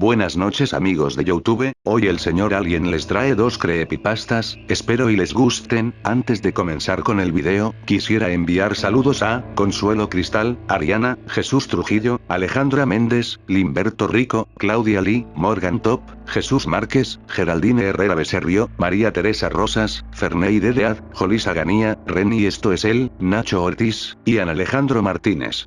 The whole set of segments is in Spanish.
Buenas noches amigos de YouTube, hoy el señor Alien les trae dos creepypastas, espero y les gusten. Antes de comenzar con el video, quisiera enviar saludos a Consuelo Cristal, Ariana, Jesús Trujillo, Alejandra Méndez, Limberto Rico, Claudia Lee, Morgan Top, Jesús Márquez, Geraldine Herrera Becerrio, María Teresa Rosas, Ferney Dedead, Jolisa Ganía, Reni Esto es él, Nacho Ortiz, Ian Alejandro Martínez.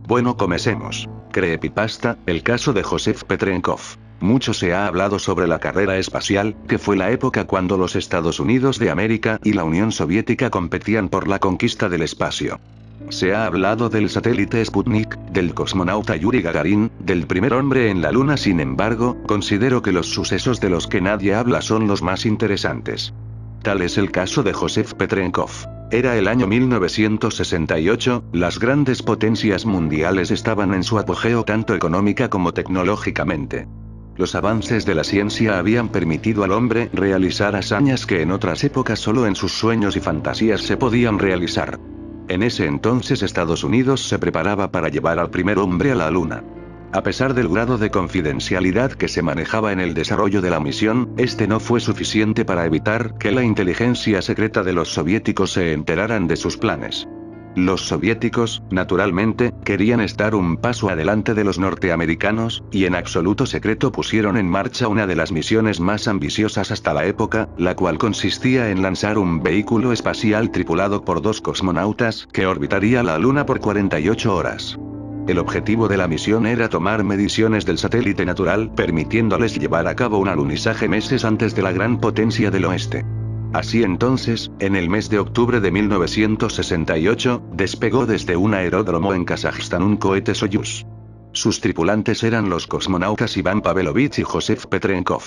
Bueno, comencemos. Creepypasta, el caso de Joseph Petrenkov. Mucho se ha hablado sobre la carrera espacial, que fue la época cuando los Estados Unidos de América y la Unión Soviética competían por la conquista del espacio. Se ha hablado del satélite Sputnik, del cosmonauta Yuri Gagarin, del primer hombre en la Luna. Sin embargo, considero que los sucesos de los que nadie habla son los más interesantes. Tal es el caso de Joseph Petrenkov. Era el año 1968, las grandes potencias mundiales estaban en su apogeo tanto económica como tecnológicamente. Los avances de la ciencia habían permitido al hombre realizar hazañas que en otras épocas solo en sus sueños y fantasías se podían realizar. En ese entonces Estados Unidos se preparaba para llevar al primer hombre a la Luna. A pesar del grado de confidencialidad que se manejaba en el desarrollo de la misión, este no fue suficiente para evitar que la inteligencia secreta de los soviéticos se enteraran de sus planes. Los soviéticos, naturalmente, querían estar un paso adelante de los norteamericanos, y en absoluto secreto pusieron en marcha una de las misiones más ambiciosas hasta la época, la cual consistía en lanzar un vehículo espacial tripulado por dos cosmonautas que orbitaría la Luna por 48 horas. El objetivo de la misión era tomar mediciones del satélite natural, permitiéndoles llevar a cabo un alunizaje meses antes de la gran potencia del oeste. Así entonces, en el mes de octubre de 1968, despegó desde un aeródromo en Kazajstán un cohete Soyuz. Sus tripulantes eran los cosmonautas Iván Pavlovich y Joseph Petrenkov.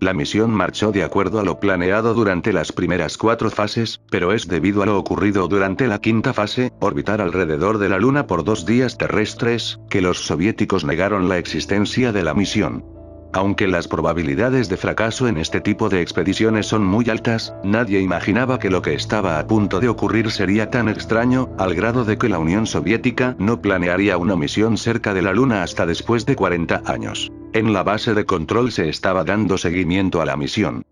La misión marchó de acuerdo a lo planeado durante las primeras 4 fases, pero es debido a lo ocurrido durante la quinta fase, orbitar alrededor de la Luna por 2 días terrestres, que los soviéticos negaron la existencia de la misión. Aunque las probabilidades de fracaso en este tipo de expediciones son muy altas, nadie imaginaba que lo que estaba a punto de ocurrir sería tan extraño, al grado de que la Unión Soviética no planearía una misión cerca de la Luna hasta después de 40 años. En la base de control se estaba dando seguimiento a la misión.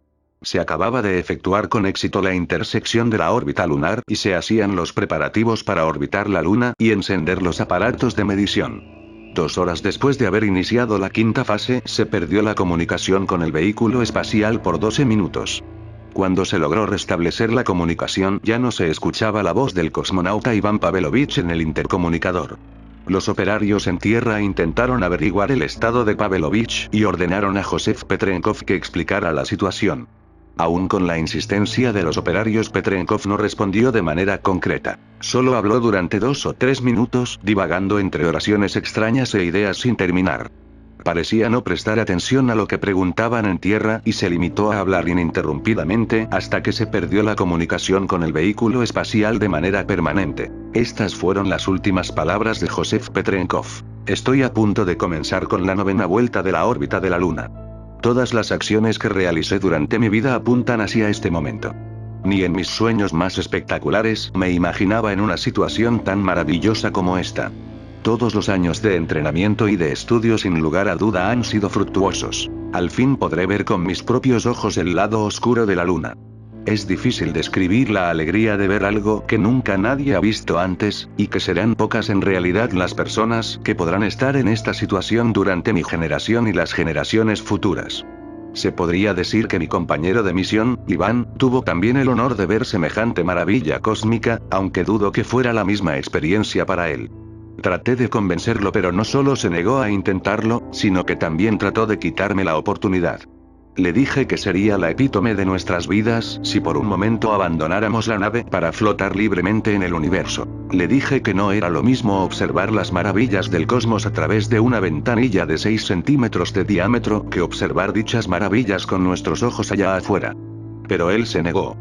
Se acababa de efectuar con éxito la intersección de la órbita lunar y se hacían los preparativos para orbitar la Luna y encender los aparatos de medición. 2 horas después de haber iniciado la quinta fase, se perdió la comunicación con el vehículo espacial por 12 minutos. Cuando se logró restablecer la comunicación, ya no se escuchaba la voz del cosmonauta Iván Pavlovich en el intercomunicador. Los operarios en tierra intentaron averiguar el estado de Pavlovich y ordenaron a Joseph Petrenkov que explicara la situación. Aún con la insistencia de los operarios, Petrenkov no respondió de manera concreta. Solo habló durante 2 o 3 minutos, divagando entre oraciones extrañas e ideas sin terminar. Parecía no prestar atención a lo que preguntaban en tierra y se limitó a hablar ininterrumpidamente hasta que se perdió la comunicación con el vehículo espacial de manera permanente. Estas fueron las últimas palabras de Joseph Petrenkov. Estoy a punto de comenzar con la 9ª vuelta de la órbita de la Luna. Todas las acciones que realicé durante mi vida apuntan hacia este momento. Ni en mis sueños más espectaculares me imaginaba en una situación tan maravillosa como esta. Todos los años de entrenamiento y de estudio sin lugar a duda han sido fructuosos. Al fin podré ver con mis propios ojos el lado oscuro de la Luna. Es difícil describir la alegría de ver algo que nunca nadie ha visto antes, y que serán pocas en realidad las personas que podrán estar en esta situación durante mi generación y las generaciones futuras. Se podría decir que mi compañero de misión, Iván, tuvo también el honor de ver semejante maravilla cósmica, aunque dudo que fuera la misma experiencia para él. Traté de convencerlo, pero no solo se negó a intentarlo, sino que también trató de quitarme la oportunidad. Le dije que sería la epítome de nuestras vidas si por un momento abandonáramos la nave para flotar libremente en el universo. Le dije que no era lo mismo observar las maravillas del cosmos a través de una ventanilla de 6 centímetros de diámetro que observar dichas maravillas con nuestros ojos allá afuera. Pero él se negó.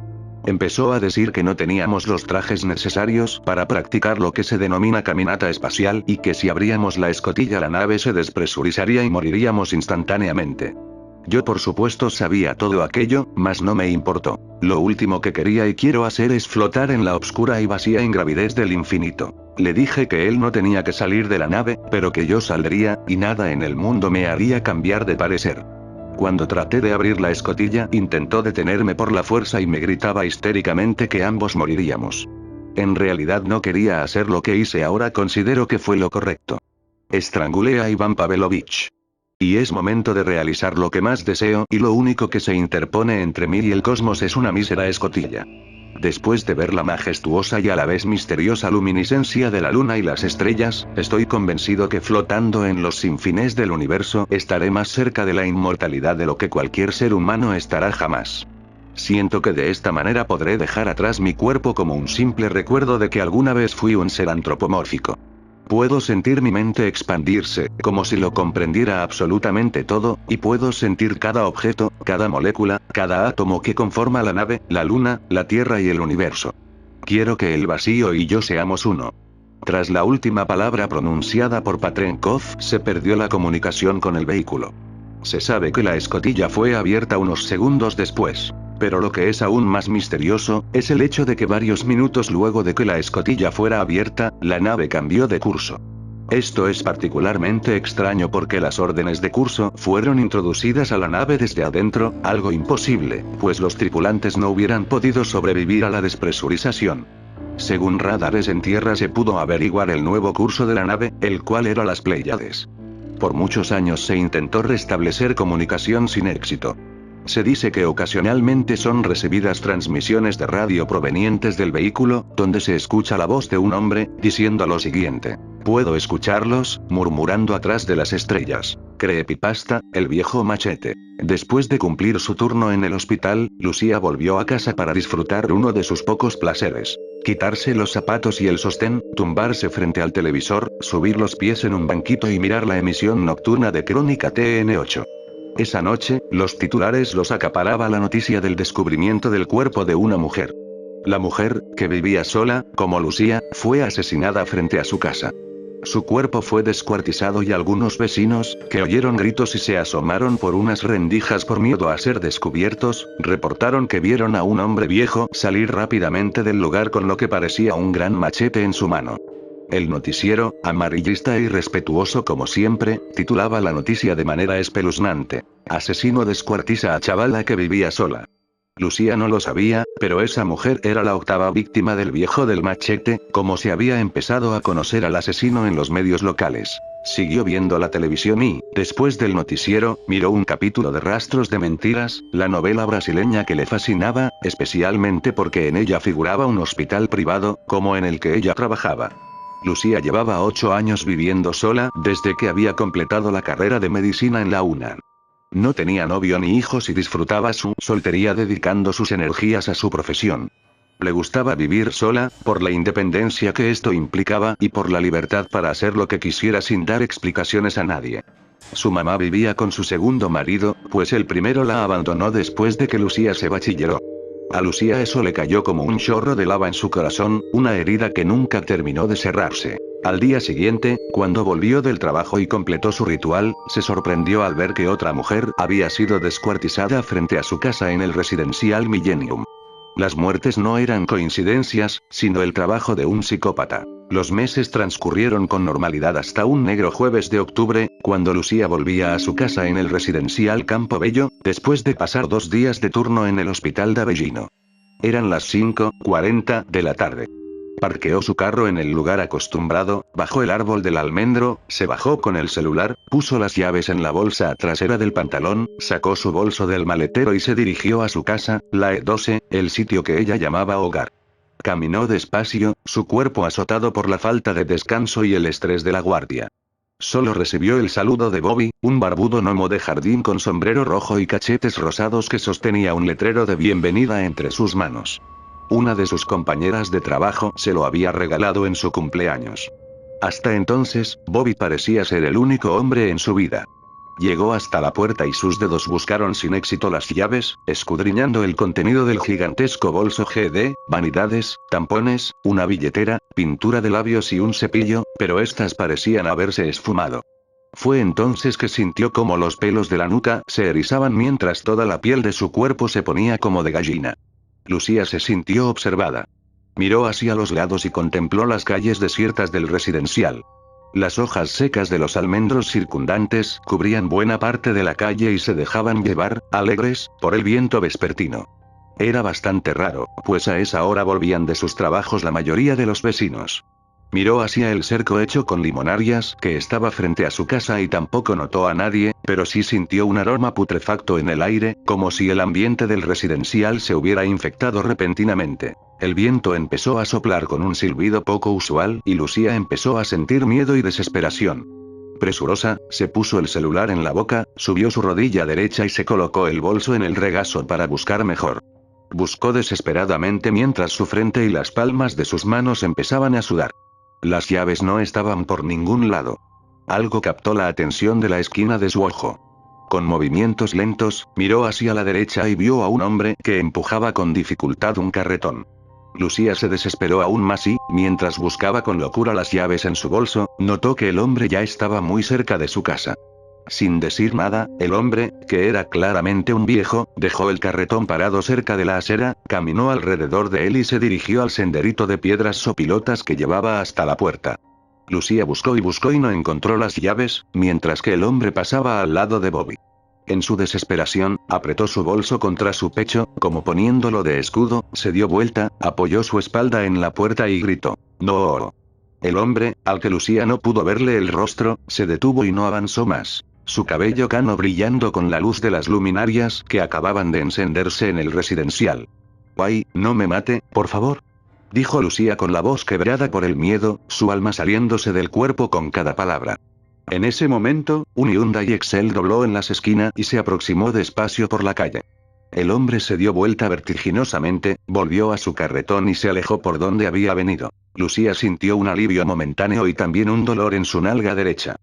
Empezó a decir que no teníamos los trajes necesarios para practicar lo que se denomina caminata espacial y que si abríamos la escotilla la nave se despresurizaría y moriríamos instantáneamente. Yo por supuesto sabía todo aquello, mas no me importó. Lo último que quería y quiero hacer es flotar en la oscura y vacía ingravidez del infinito. Le dije que él no tenía que salir de la nave, pero que yo saldría, y nada en el mundo me haría cambiar de parecer. Cuando traté de abrir la escotilla, intentó detenerme por la fuerza y me gritaba histéricamente que ambos moriríamos. En realidad no quería hacer lo que hice, ahora considero que fue lo correcto. Estrangulé a Iván Pavlovich. Y es momento de realizar lo que más deseo, y lo único que se interpone entre mí y el cosmos es una mísera escotilla. Después de ver la majestuosa y a la vez misteriosa luminiscencia de la luna y las estrellas, estoy convencido que flotando en los sinfines del universo estaré más cerca de la inmortalidad de lo que cualquier ser humano estará jamás. Siento que de esta manera podré dejar atrás mi cuerpo como un simple recuerdo de que alguna vez fui un ser antropomórfico. Puedo sentir mi mente expandirse, como si lo comprendiera absolutamente todo, y puedo sentir cada objeto, cada molécula, cada átomo que conforma la nave, la luna, la Tierra y el universo. Quiero que el vacío y yo seamos uno. Tras la última palabra pronunciada por Patrenkov, se perdió la comunicación con el vehículo. Se sabe que la escotilla fue abierta unos segundos después. Pero lo que es aún más misterioso, es el hecho de que varios minutos luego de que la escotilla fuera abierta, la nave cambió de curso. Esto es particularmente extraño porque las órdenes de curso fueron introducidas a la nave desde adentro, algo imposible, pues los tripulantes no hubieran podido sobrevivir a la despresurización. Según radares en tierra se pudo averiguar el nuevo curso de la nave, el cual era las Pléyades. Por muchos años se intentó restablecer comunicación sin éxito. Se dice que ocasionalmente son recibidas transmisiones de radio provenientes del vehículo, donde se escucha la voz de un hombre, diciendo lo siguiente. Puedo escucharlos, murmurando atrás de las estrellas. Creepypasta, el viejo machete. Después de cumplir su turno en el hospital, Lucía volvió a casa para disfrutar uno de sus pocos placeres. Quitarse los zapatos y el sostén, tumbarse frente al televisor, subir los pies en un banquito y mirar la emisión nocturna de Crónica TN8. Esa noche, los titulares los acaparaba la noticia del descubrimiento del cuerpo de una mujer. La mujer, que vivía sola, como Lucía, fue asesinada frente a su casa. Su cuerpo fue descuartizado y algunos vecinos, que oyeron gritos y se asomaron por unas rendijas por miedo a ser descubiertos, reportaron que vieron a un hombre viejo salir rápidamente del lugar con lo que parecía un gran machete en su mano. El noticiero, amarillista e irrespetuoso como siempre, titulaba la noticia de manera espeluznante. Asesino descuartiza a chavala que vivía sola. Lucía no lo sabía, pero esa mujer era la octava víctima del viejo del machete, como se había empezado a conocer al asesino en los medios locales. Siguió viendo la televisión y, después del noticiero, miró un capítulo de Rastros de Mentiras, la novela brasileña que le fascinaba, especialmente porque en ella figuraba un hospital privado, como en el que ella trabajaba. Lucía llevaba 8 años viviendo sola, desde que había completado la carrera de medicina en la UNAM. No tenía novio ni hijos y disfrutaba su soltería dedicando sus energías a su profesión. Le gustaba vivir sola, por la independencia que esto implicaba y por la libertad para hacer lo que quisiera sin dar explicaciones a nadie. Su mamá vivía con su segundo marido, pues el primero la abandonó después de que Lucía se bachilleró. A Lucía eso le cayó como un chorro de lava en su corazón, una herida que nunca terminó de cerrarse. Al día siguiente, cuando volvió del trabajo y completó su ritual, se sorprendió al ver que otra mujer había sido descuartizada frente a su casa en el residencial Millennium. Las muertes no eran coincidencias, sino el trabajo de un psicópata. Los meses transcurrieron con normalidad hasta un negro jueves de octubre, cuando Lucía volvía a su casa en el residencial Campo Bello, después de pasar 2 días de turno en el hospital de Avellino. Eran las 5:40 de la tarde. Parqueó su carro en el lugar acostumbrado, bajó el árbol del almendro, se bajó con el celular, puso las llaves en la bolsa trasera del pantalón, sacó su bolso del maletero y se dirigió a su casa, la E12, el sitio que ella llamaba hogar. Caminó despacio, su cuerpo azotado por la falta de descanso y el estrés de la guardia. Solo recibió el saludo de Bobby, un barbudo gnomo de jardín con sombrero rojo y cachetes rosados que sostenía un letrero de bienvenida entre sus manos. Una de sus compañeras de trabajo se lo había regalado en su cumpleaños. Hasta entonces, Bobby parecía ser el único hombre en su vida. Llegó hasta la puerta y sus dedos buscaron sin éxito las llaves, escudriñando el contenido del gigantesco bolso GD, vanidades, tampones, una billetera, pintura de labios y un cepillo, pero estas parecían haberse esfumado. Fue entonces que sintió como los pelos de la nuca se erizaban mientras toda la piel de su cuerpo se ponía como de gallina. Lucía se sintió observada. Miró hacia los lados y contempló las calles desiertas del residencial. Las hojas secas de los almendros circundantes cubrían buena parte de la calle y se dejaban llevar, alegres, por el viento vespertino. Era bastante raro, pues a esa hora volvían de sus trabajos la mayoría de los vecinos. Miró hacia el cerco hecho con limonarias que estaba frente a su casa y tampoco notó a nadie, pero sí sintió un aroma putrefacto en el aire, como si el ambiente del residencial se hubiera infectado repentinamente. El viento empezó a soplar con un silbido poco usual y Lucía empezó a sentir miedo y desesperación. Presurosa, se puso el celular en la boca, subió su rodilla derecha y se colocó el bolso en el regazo para buscar mejor. Buscó desesperadamente mientras su frente y las palmas de sus manos empezaban a sudar. Las llaves no estaban por ningún lado. Algo captó la atención de la esquina de su ojo. Con movimientos lentos, miró hacia la derecha y vio a un hombre que empujaba con dificultad un carretón. Lucía se desesperó aún más y, mientras buscaba con locura las llaves en su bolso, notó que el hombre ya estaba muy cerca de su casa. Sin decir nada, el hombre, que era claramente un viejo, dejó el carretón parado cerca de la acera, caminó alrededor de él y se dirigió al senderito de piedras sopilotas que llevaba hasta la puerta. Lucía buscó y no encontró las llaves, mientras que el hombre pasaba al lado de Bobby. En su desesperación, apretó su bolso contra su pecho, como poniéndolo de escudo, se dio vuelta, apoyó su espalda en la puerta y gritó: «¡No!». El hombre, al que Lucía no pudo verle el rostro, se detuvo y no avanzó más. Su cabello cano brillando con la luz de las luminarias que acababan de encenderse en el residencial. «¡Ay, no me mate, por favor!», dijo Lucía con la voz quebrada por el miedo, su alma saliéndose del cuerpo con cada palabra. En ese momento, un Hyundai Excel dobló en las esquinas y se aproximó despacio por la calle. El hombre se dio vuelta vertiginosamente, volvió a su carretón y se alejó por donde había venido. Lucía sintió un alivio momentáneo y también un dolor en su nalga derecha.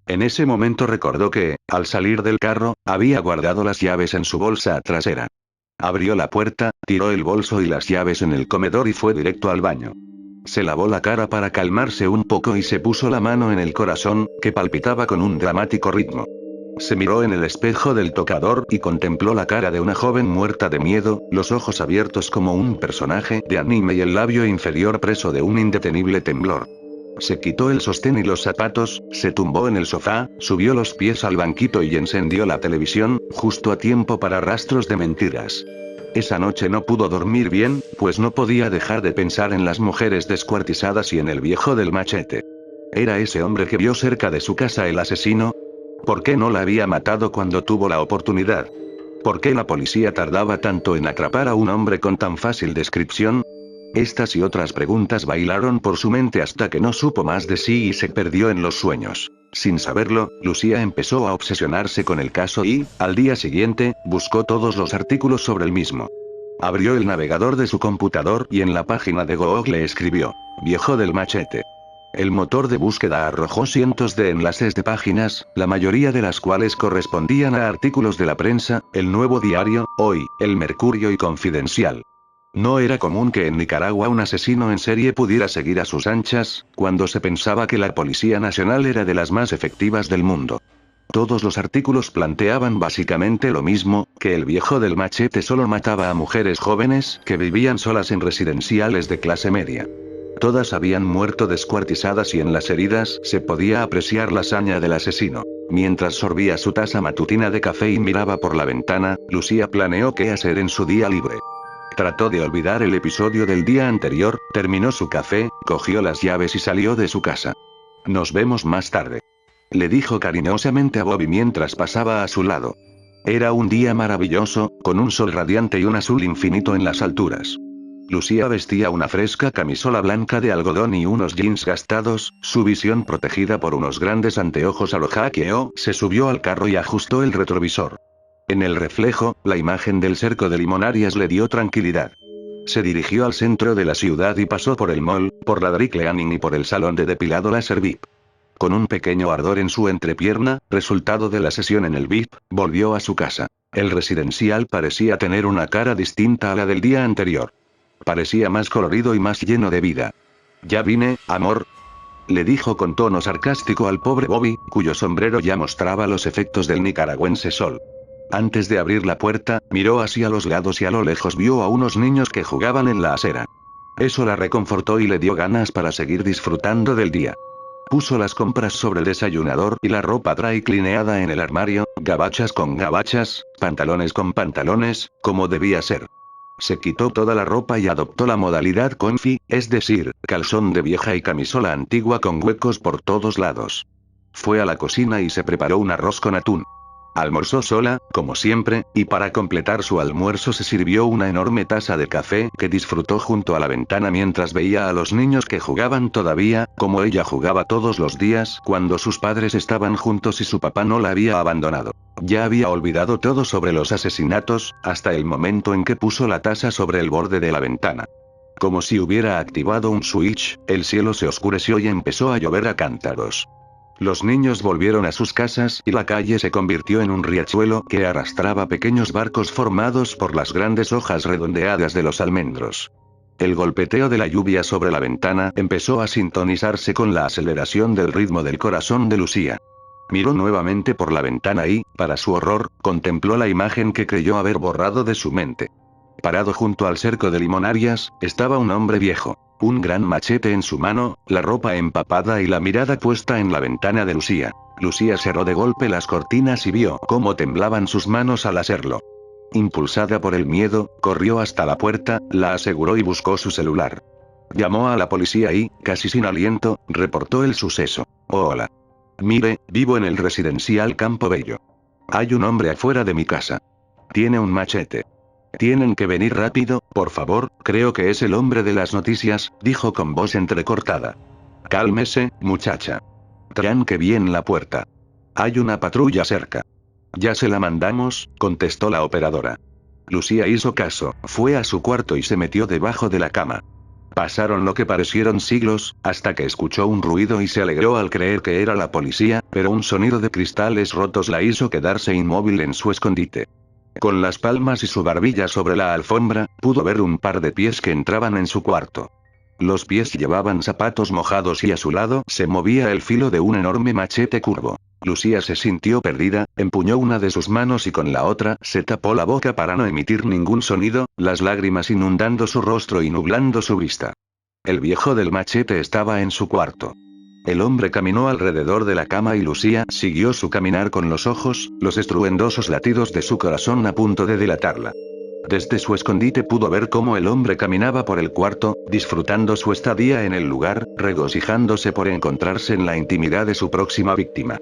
En ese momento recordó que, al salir del carro, había guardado las llaves en su bolsa trasera. Abrió la puerta, tiró el bolso y las llaves en el comedor y fue directo al baño. Se lavó la cara para calmarse un poco y se puso la mano en el corazón, que palpitaba con un dramático ritmo. Se miró en el espejo del tocador y contempló la cara de una joven muerta de miedo, los ojos abiertos como un personaje de anime y el labio inferior preso de un indetenible temblor. Se quitó el sostén y los zapatos, se tumbó en el sofá, subió los pies al banquito y encendió la televisión, justo a tiempo para Rastros de Mentiras. Esa noche no pudo dormir bien, pues no podía dejar de pensar en las mujeres descuartizadas y en el viejo del machete. ¿Era ese hombre que vio cerca de su casa el asesino? ¿Por qué no la había matado cuando tuvo la oportunidad? ¿Por qué la policía tardaba tanto en atrapar a un hombre con tan fácil descripción? Estas y otras preguntas bailaron por su mente hasta que no supo más de sí y se perdió en los sueños. Sin saberlo, Lucía empezó a obsesionarse con el caso y, al día siguiente, buscó todos los artículos sobre el mismo. Abrió el navegador de su computador y en la página de Google escribió: «Viejo del machete». El motor de búsqueda arrojó cientos de enlaces de páginas, la mayoría de las cuales correspondían a artículos de la prensa, El Nuevo Diario, Hoy, El Mercurio y Confidencial. No era común que en Nicaragua un asesino en serie pudiera seguir a sus anchas, cuando se pensaba que la Policía Nacional era de las más efectivas del mundo. Todos los artículos planteaban básicamente lo mismo, que el viejo del machete solo mataba a mujeres jóvenes que vivían solas en residenciales de clase media. Todas habían muerto descuartizadas y en las heridas se podía apreciar la saña del asesino. Mientras sorbía su taza matutina de café y miraba por la ventana, Lucía planeó qué hacer en su día libre. Trató de olvidar el episodio del día anterior, terminó su café, cogió las llaves y salió de su casa. «Nos vemos más tarde», le dijo cariñosamente a Bobby mientras pasaba a su lado. Era un día maravilloso, con un sol radiante y un azul infinito en las alturas. Lucía vestía una fresca camisola blanca de algodón y unos jeans gastados, su visión protegida por unos grandes anteojos a lo hackeo, se subió al carro y ajustó el retrovisor. En el reflejo, la imagen del cerco de limonarias le dio tranquilidad. Se dirigió al centro de la ciudad y pasó por el mall, por la Dry Cleaning y por el salón de depilado láser VIP. Con un pequeño ardor en su entrepierna, resultado de la sesión en el VIP, volvió a su casa. El residencial parecía tener una cara distinta a la del día anterior. Parecía más colorido y más lleno de vida. «Ya vine, amor». le dijo con tono sarcástico al pobre Bobby, cuyo sombrero ya mostraba los efectos del nicaragüense sol. Antes de abrir la puerta, miró hacia los lados y a lo lejos vio a unos niños que jugaban en la acera. Eso la reconfortó y le dio ganas para seguir disfrutando del día. Puso las compras sobre el desayunador y la ropa dry cleaneada en el armario, gabachas con gabachas, pantalones con pantalones, como debía ser. Se quitó toda la ropa y adoptó la modalidad comfy, es decir, calzón de vieja y camisola antigua con huecos por todos lados. Fue a la cocina y se preparó un arroz con atún. Almorzó sola, como siempre, y para completar su almuerzo se sirvió una enorme taza de café que disfrutó junto a la ventana mientras veía a los niños que jugaban todavía, como ella jugaba todos los días cuando sus padres estaban juntos y su papá no la había abandonado. Ya había olvidado todo sobre los asesinatos, hasta el momento en que puso la taza sobre el borde de la ventana. Como si hubiera activado un switch, el cielo se oscureció y empezó a llover a cántaros. Los niños volvieron a sus casas y la calle se convirtió en un riachuelo que arrastraba pequeños barcos formados por las grandes hojas redondeadas de los almendros. El golpeteo de la lluvia sobre la ventana empezó a sintonizarse con la aceleración del ritmo del corazón de Lucía. Miró nuevamente por la ventana y, para su horror, contempló la imagen que creyó haber borrado de su mente. Parado junto al cerco de limonarias, estaba un hombre viejo. Un gran machete en su mano, la ropa empapada y la mirada puesta en la ventana de Lucía. Lucía cerró de golpe las cortinas y vio cómo temblaban sus manos al hacerlo. Impulsada por el miedo, corrió hasta la puerta, la aseguró y buscó su celular. Llamó a la policía y, casi sin aliento, reportó el suceso. Hola. Mire, vivo en el residencial Campo Bello. Hay un hombre afuera de mi casa. Tiene un machete. Tienen que venir rápido, por favor, creo que es el hombre de las noticias, dijo con voz entrecortada. Cálmese, muchacha. Tranque bien la puerta. Hay una patrulla cerca. Ya se la mandamos, contestó la operadora. Lucía hizo caso, fue a su cuarto y se metió debajo de la cama. Pasaron lo que parecieron siglos, hasta que escuchó un ruido y se alegró al creer que era la policía, pero un sonido de cristales rotos la hizo quedarse inmóvil en su escondite. Con las palmas y su barbilla sobre la alfombra, pudo ver un par de pies que entraban en su cuarto. Los pies llevaban zapatos mojados y a su lado se movía el filo de un enorme machete curvo. Lucía se sintió perdida, empuñó una de sus manos y con la otra se tapó la boca para no emitir ningún sonido, las lágrimas inundando su rostro y nublando su vista. El viejo del machete estaba en su cuarto. El hombre caminó alrededor de la cama y Lucía siguió su caminar con los ojos, los estruendosos latidos de su corazón a punto de delatarla. Desde su escondite pudo ver cómo el hombre caminaba por el cuarto, disfrutando su estadía en el lugar, regocijándose por encontrarse en la intimidad de su próxima víctima.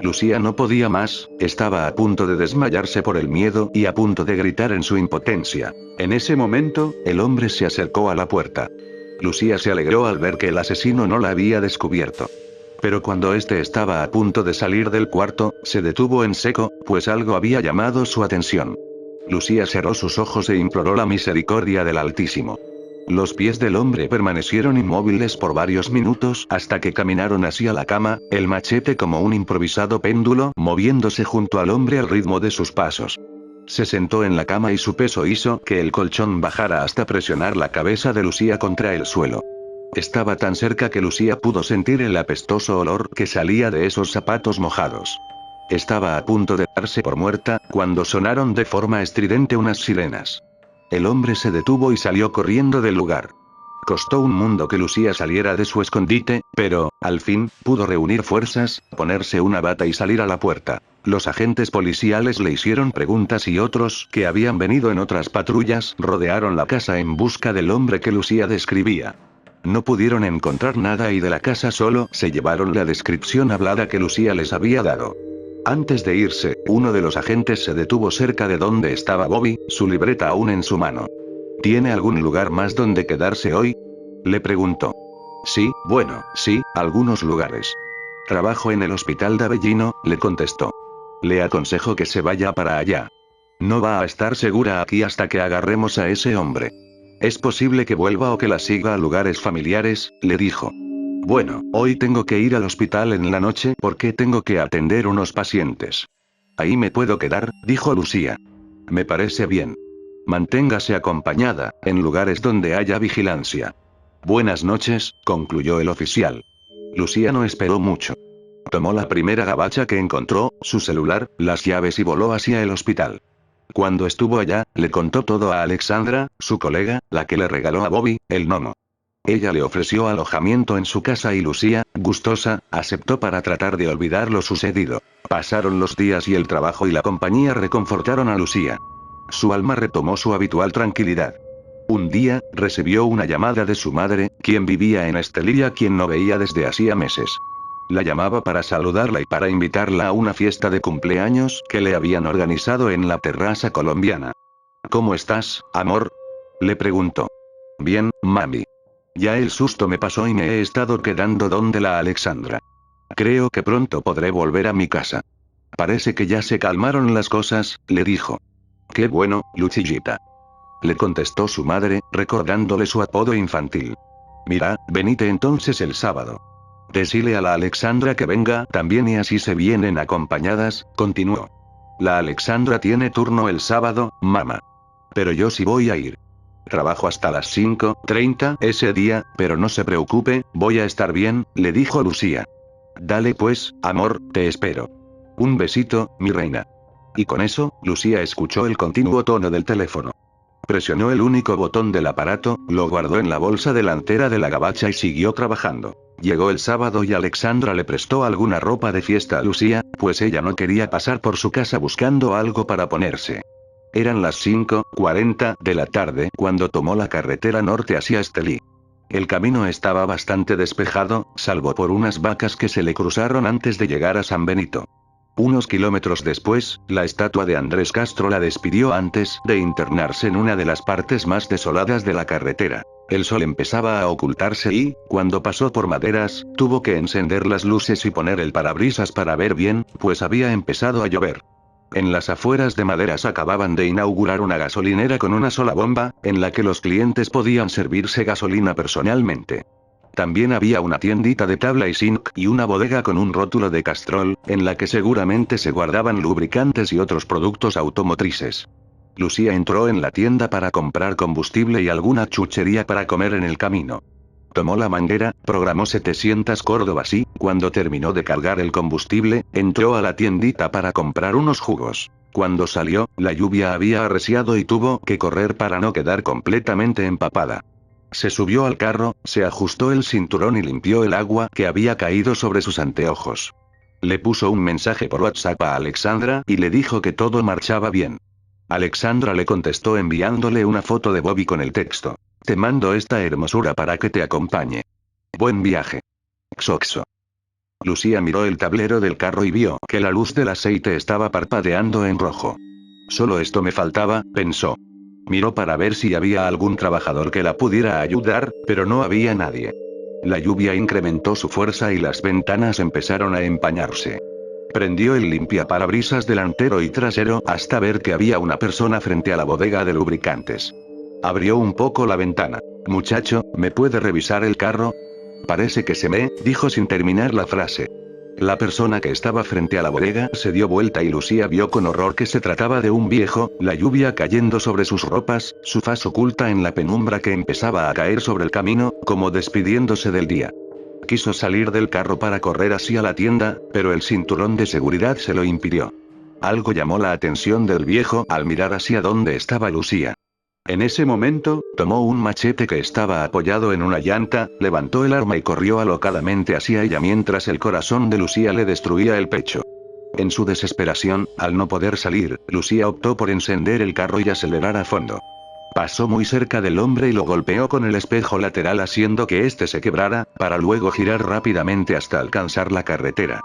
Lucía no podía más, estaba a punto de desmayarse por el miedo y a punto de gritar en su impotencia. En ese momento, el hombre se acercó a la puerta. Lucía se alegró al ver que el asesino no la había descubierto. Pero cuando éste estaba a punto de salir del cuarto, se detuvo en seco, pues algo había llamado su atención. Lucía cerró sus ojos e imploró la misericordia del Altísimo. Los pies del hombre permanecieron inmóviles por varios minutos hasta que caminaron hacia la cama, el machete como un improvisado péndulo moviéndose junto al hombre al ritmo de sus pasos. Se sentó en la cama y su peso hizo que el colchón bajara hasta presionar la cabeza de Lucía contra el suelo. Estaba tan cerca que Lucía pudo sentir el apestoso olor que salía de esos zapatos mojados. Estaba a punto de darse por muerta, cuando sonaron de forma estridente unas sirenas. El hombre se detuvo y salió corriendo del lugar. Costó un mundo que Lucía saliera de su escondite, pero, al fin, pudo reunir fuerzas, ponerse una bata y salir a la puerta. Los agentes policiales le hicieron preguntas y otros, que habían venido en otras patrullas, rodearon la casa en busca del hombre que Lucía describía. No pudieron encontrar nada y de la casa solo se llevaron la descripción hablada que Lucía les había dado. Antes de irse, uno de los agentes se detuvo cerca de donde estaba Bobby, su libreta aún en su mano. ¿Tiene algún lugar más donde quedarse hoy?, le preguntó. Sí, bueno, sí, algunos lugares. Trabajo en el hospital de Avellino, le contestó. Le aconsejo que se vaya para allá. No va a estar segura aquí hasta que agarremos a ese hombre. Es posible que vuelva o que la siga a lugares familiares, le dijo. Bueno, hoy tengo que ir al hospital en la noche porque tengo que atender unos pacientes. Ahí me puedo quedar, dijo Lucía. Me parece bien. Manténgase acompañada, en lugares donde haya vigilancia. Buenas noches, concluyó el oficial. Lucía no esperó mucho. Tomó la primera gabacha que encontró, su celular, las llaves y voló hacia el hospital. Cuando estuvo allá, le contó todo a Alexandra, su colega, la que le regaló a Bobby, el gnomo. Ella le ofreció alojamiento en su casa y Lucía, gustosa, aceptó para tratar de olvidar lo sucedido. Pasaron los días y el trabajo y la compañía reconfortaron a Lucía. Su alma retomó su habitual tranquilidad. Un día, recibió una llamada de su madre, quien vivía en Estelia, quien no veía desde hacía meses. La llamaba para saludarla y para invitarla a una fiesta de cumpleaños que le habían organizado en la terraza colombiana. ¿Cómo estás, amor?, le preguntó. Bien, mami. Ya el susto me pasó y me he estado quedando donde la Alexandra. Creo que pronto podré volver a mi casa. Parece que ya se calmaron las cosas, le dijo. Qué bueno, Lucillita. Le contestó su madre, recordándole su apodo infantil. Mira, venite entonces el sábado. Decile a la Alexandra que venga también y así se vienen acompañadas, continuó. La Alexandra tiene turno el sábado, mamá. Pero yo sí voy a ir. Trabajo hasta las 5:30 ese día, pero no se preocupe, voy a estar bien, le dijo Lucía. Dale pues, amor, te espero. Un besito, mi reina. Y con eso, Lucía escuchó el continuo tono del teléfono. Presionó el único botón del aparato, lo guardó en la bolsa delantera de la gabacha y siguió trabajando. Llegó el sábado y Alexandra le prestó alguna ropa de fiesta a Lucía, pues ella no quería pasar por su casa buscando algo para ponerse. Eran las 5:40 de la tarde cuando tomó la carretera norte hacia Estelí. El camino estaba bastante despejado, salvo por unas vacas que se le cruzaron antes de llegar a San Benito. Unos kilómetros después, la estatua de Andrés Castro la despidió antes de internarse en una de las partes más desoladas de la carretera. El sol empezaba a ocultarse y, cuando pasó por Maderas, tuvo que encender las luces y poner el parabrisas para ver bien, pues había empezado a llover. En las afueras de Maderas acababan de inaugurar una gasolinera con una sola bomba, en la que los clientes podían servirse gasolina personalmente. También había una tiendita de tabla y zinc y una bodega con un rótulo de Castrol, en la que seguramente se guardaban lubricantes y otros productos automotrices. Lucía entró en la tienda para comprar combustible y alguna chuchería para comer en el camino. Tomó la manguera, programó 700 córdobas y, cuando terminó de cargar el combustible, entró a la tiendita para comprar unos jugos. Cuando salió, la lluvia había arreciado y tuvo que correr para no quedar completamente empapada. Se subió al carro, se ajustó el cinturón y limpió el agua que había caído sobre sus anteojos. Le puso un mensaje por WhatsApp a Alexandra y le dijo que todo marchaba bien. Alexandra le contestó enviándole una foto de Bobby con el texto. Te mando esta hermosura para que te acompañe. Buen viaje. Xoxo. Lucía miró el tablero del carro y vio que la luz del aceite estaba parpadeando en rojo. Solo esto me faltaba, pensó. Miró para ver si había algún trabajador que la pudiera ayudar, pero no había nadie. La lluvia incrementó su fuerza y las ventanas empezaron a empañarse. Prendió el limpiaparabrisas delantero y trasero hasta ver que había una persona frente a la bodega de lubricantes. Abrió un poco la ventana. Muchacho, ¿me puede revisar el carro? Parece que se me, dijo sin terminar la frase. La persona que estaba frente a la bodega se dio vuelta y Lucía vio con horror que se trataba de un viejo, la lluvia cayendo sobre sus ropas, su faz oculta en la penumbra que empezaba a caer sobre el camino, como despidiéndose del día. Quiso salir del carro para correr hacia la tienda, pero el cinturón de seguridad se lo impidió. Algo llamó la atención del viejo al mirar hacia donde estaba Lucía. En ese momento, tomó un machete que estaba apoyado en una llanta, levantó el arma y corrió alocadamente hacia ella mientras el corazón de Lucía le destruía el pecho. En su desesperación, al no poder salir, Lucía optó por encender el carro y acelerar a fondo. Pasó muy cerca del hombre y lo golpeó con el espejo lateral haciendo que éste se quebrara, para luego girar rápidamente hasta alcanzar la carretera.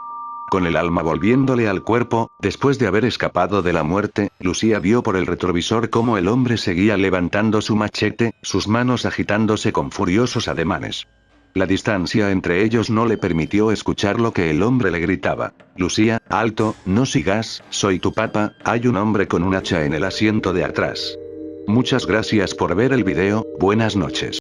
Con el alma volviéndole al cuerpo, después de haber escapado de la muerte, Lucía vio por el retrovisor cómo el hombre seguía levantando su machete, sus manos agitándose con furiosos ademanes. La distancia entre ellos no le permitió escuchar lo que el hombre le gritaba. Lucía, alto, no sigas, soy tu papá, hay un hombre con un hacha en el asiento de atrás. Muchas gracias por ver el video, buenas noches.